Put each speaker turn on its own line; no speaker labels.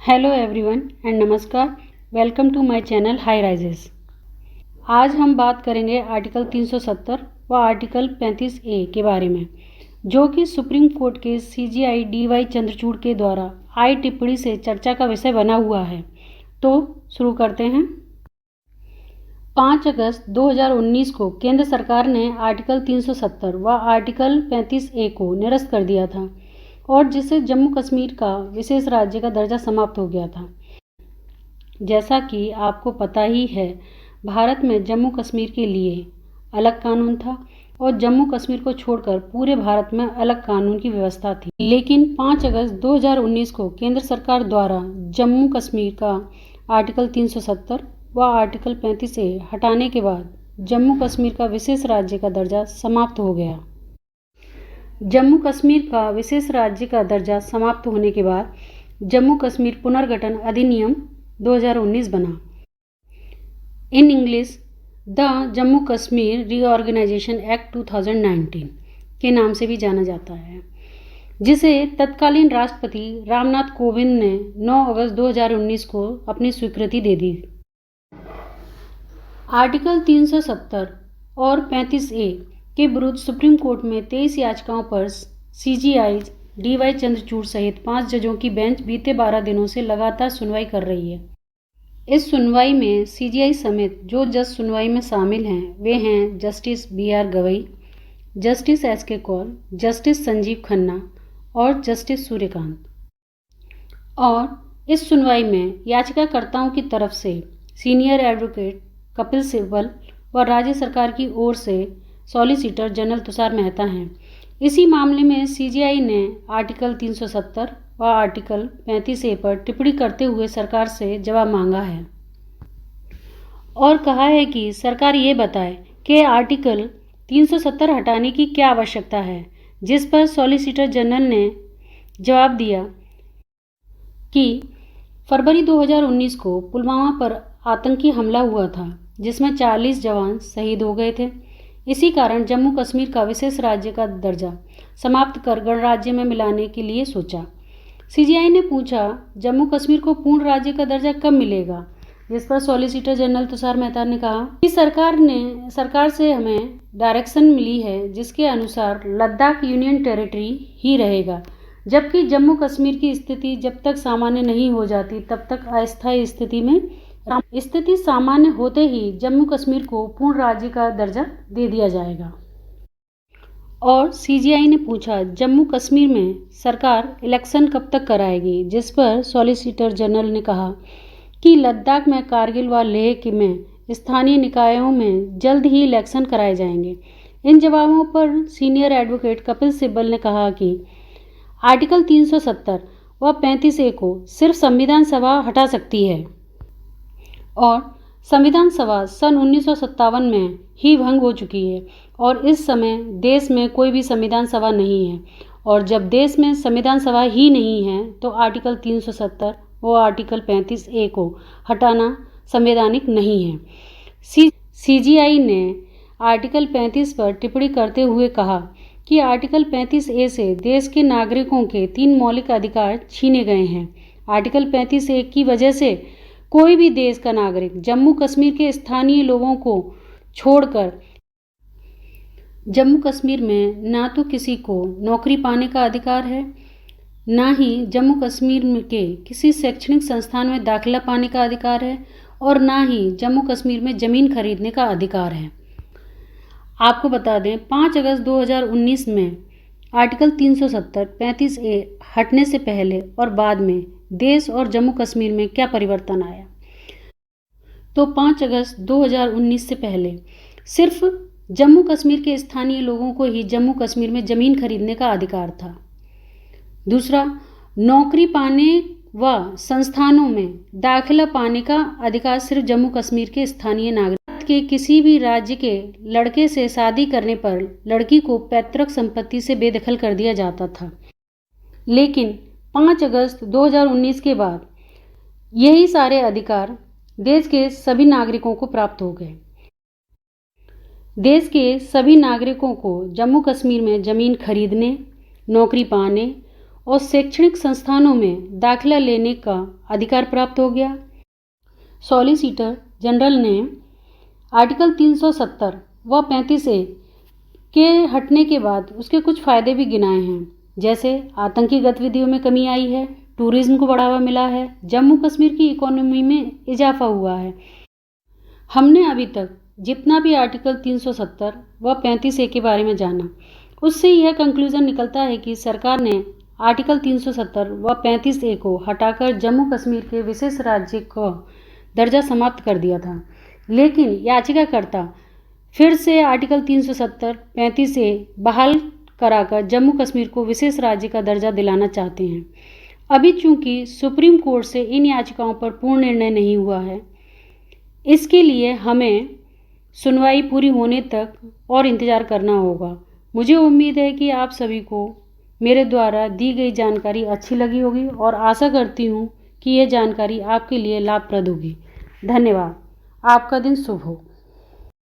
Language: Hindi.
हेलो एवरीवन एंड नमस्कार। Welcome to my channel High Rises. आज हम बात करेंगे आर्टिकल 370 व आर्टिकल 35A के बारे में, जो कि सुप्रीम कोर्ट के CJI DY चंद्रचूड़ के द्वारा आई टिप्पणी से चर्चा का विषय बना हुआ है। तो शुरू करते हैं। 5 अगस्त 2019 को केंद्र सरकार ने आर्टिकल 370 व आर्टिकल 35A को निरस्त कर दिया था और जिससे जम्मू कश्मीर का विशेष राज्य का दर्जा समाप्त हो गया था। जैसा कि आपको पता ही है, भारत में जम्मू कश्मीर के लिए अलग कानून था और जम्मू कश्मीर को छोड़कर पूरे भारत में अलग कानून की व्यवस्था थी। लेकिन 5 अगस्त 2019 को केंद्र सरकार द्वारा जम्मू कश्मीर का आर्टिकल 370 व आर्टिकल 35A हटाने के बाद जम्मू कश्मीर का विशेष राज्य का दर्जा समाप्त हो गया। जम्मू कश्मीर का विशेष राज्य का दर्जा समाप्त होने के बाद जम्मू कश्मीर पुनर्गठन अधिनियम 2019 बना। In English the Jammu Kashmir reorganisation act 2019 के नाम से भी जाना जाता है, जिसे तत्कालीन राष्ट्रपति रामनाथ कोविंद ने 9 अगस्त 2019 को अपनी स्वीकृति दे दी। आर्टिकल 370 और 35A के विरुद्ध सुप्रीम कोर्ट में 23 याचिकाओं पर CJI DY चंद्रचूड़ सहित 5 जजों की बेंच बीते 12 दिनों से लगातार सुनवाई कर रही है। इस सुनवाई में CJI समेत जो जज सुनवाई में शामिल हैं वे हैं justice BR Gavai, justice SK Kaul, justice Sanjiv Khanna और जस्टिस सूर्यकांत। और इस सुनवाई में याचिकाकर्ताओं की तरफ से सीनियर एडवोकेट कपिल सिब्बल व राज्य सरकार की ओर से सॉलिसिटर जनरल तुषार मेहता हैं। इसी मामले में CJI ने आर्टिकल 370 व आर्टिकल 35A पर टिप्पणी करते हुए सरकार से जवाब मांगा है और कहा है कि सरकार ये बताए कि आर्टिकल 370 हटाने की क्या आवश्यकता है, जिस पर सॉलिसिटर जनरल ने जवाब दिया कि फरवरी 2019 को पुलवामा पर आतंकी हमला हुआ था, जिसमें 40 जवान शहीद हो गए थे। इसी कारण जम्मू कश्मीर का विशेष राज्य का दर्जा समाप्त कर गणराज्य में मिलाने के लिए सोचा। CJI ने पूछा, जम्मू कश्मीर को पूर्ण राज्य का दर्जा कब मिलेगा, जिस पर सॉलिसिटर जनरल तुषार मेहता ने कहा कि सरकार से हमें डायरेक्शन मिली है, जिसके अनुसार लद्दाख यूनियन टेरिटरी ही रहेगा, जबकि जम्मू कश्मीर की स्थिति जब तक सामान्य नहीं हो जाती तब तक अस्थायी स्थिति सामान्य होते ही जम्मू कश्मीर को पूर्ण राज्य का दर्जा दे दिया जाएगा। और CJI ने पूछा, जम्मू कश्मीर में सरकार इलेक्शन कब तक कराएगी, जिस पर सॉलिसिटर जनरल ने कहा कि लद्दाख में कारगिल व लेह में स्थानीय निकायों में जल्द ही इलेक्शन कराए जाएंगे। इन जवाबों पर सीनियर एडवोकेट कपिल सिब्बल ने कहा कि आर्टिकल 370 व 35A को सिर्फ संविधान सभा हटा सकती है और संविधान सभा सन 1957 में ही भंग हो चुकी है और इस समय देश में कोई भी संविधान सभा नहीं है, और जब देश में संविधान सभा ही नहीं है तो आर्टिकल 370 व आर्टिकल 35A को हटाना संवैधानिक नहीं है। CJI ने आर्टिकल 35 पर टिप्पणी करते हुए कहा कि आर्टिकल 35A से देश के नागरिकों के 3 मौलिक अधिकार छीने गए हैं। आर्टिकल 35A की वजह से कोई भी देश का नागरिक जम्मू कश्मीर के स्थानीय लोगों को छोड़कर जम्मू कश्मीर में ना तो किसी को नौकरी पाने का अधिकार है, ना ही जम्मू कश्मीर के किसी शैक्षणिक संस्थान में दाखिला पाने का अधिकार है, और ना ही जम्मू कश्मीर में ज़मीन खरीदने का अधिकार है। आपको बता दें, 5 अगस्त 2019 में आर्टिकल 370 35A हटने से पहले और बाद में देश और जम्मू कश्मीर में क्या परिवर्तन आया। तो 5 अगस्त 2019 से पहले सिर्फ जम्मू कश्मीर के स्थानीय लोगों को ही जम्मू कश्मीर में ज़मीन खरीदने का अधिकार था। दूसरा, नौकरी पाने व संस्थानों में दाखिला पाने का अधिकार सिर्फ जम्मू कश्मीर के स्थानीय नागरिक के किसी भी राज्य के लड़के से शादी करने पर लड़की को पैतृक संपत्ति से बेदखल कर दिया जाता था। लेकिन 5 अगस्त 2019 के बाद यही सारे अधिकार देश के सभी नागरिकों को प्राप्त हो गए। देश के सभी नागरिकों को जम्मू कश्मीर में ज़मीन खरीदने, नौकरी पाने और शैक्षणिक संस्थानों में दाखिला लेने का अधिकार प्राप्त हो गया। सॉलिसिटर जनरल ने आर्टिकल 370 व 35A के हटने के बाद उसके कुछ फ़ायदे भी गिनाए हैं, जैसे आतंकी गतिविधियों में कमी आई है, टूरिज्म को बढ़ावा मिला है, जम्मू कश्मीर की इकोनॉमी में इजाफा हुआ है। हमने अभी तक जितना भी आर्टिकल 370 व 35A के बारे में जाना, उससे यह कंक्लूजन निकलता है कि सरकार ने आर्टिकल 370 व 35A को हटाकर जम्मू कश्मीर के विशेष राज्य का दर्जा समाप्त कर दिया था। लेकिन याचिकाकर्ता फिर से आर्टिकल 370 35A बहाल कराकर जम्मू कश्मीर को विशेष राज्य का दर्जा दिलाना चाहते हैं। अभी चूंकि सुप्रीम कोर्ट से इन याचिकाओं पर पूर्ण निर्णय नहीं हुआ है, इसके लिए हमें सुनवाई पूरी होने तक और इंतज़ार करना होगा। मुझे उम्मीद है कि आप सभी को मेरे द्वारा दी गई जानकारी अच्छी लगी होगी और आशा करती हूँ कि यह जानकारी आपके लिए लाभप्रद होगी। धन्यवाद। आपका दिन शुभ हो।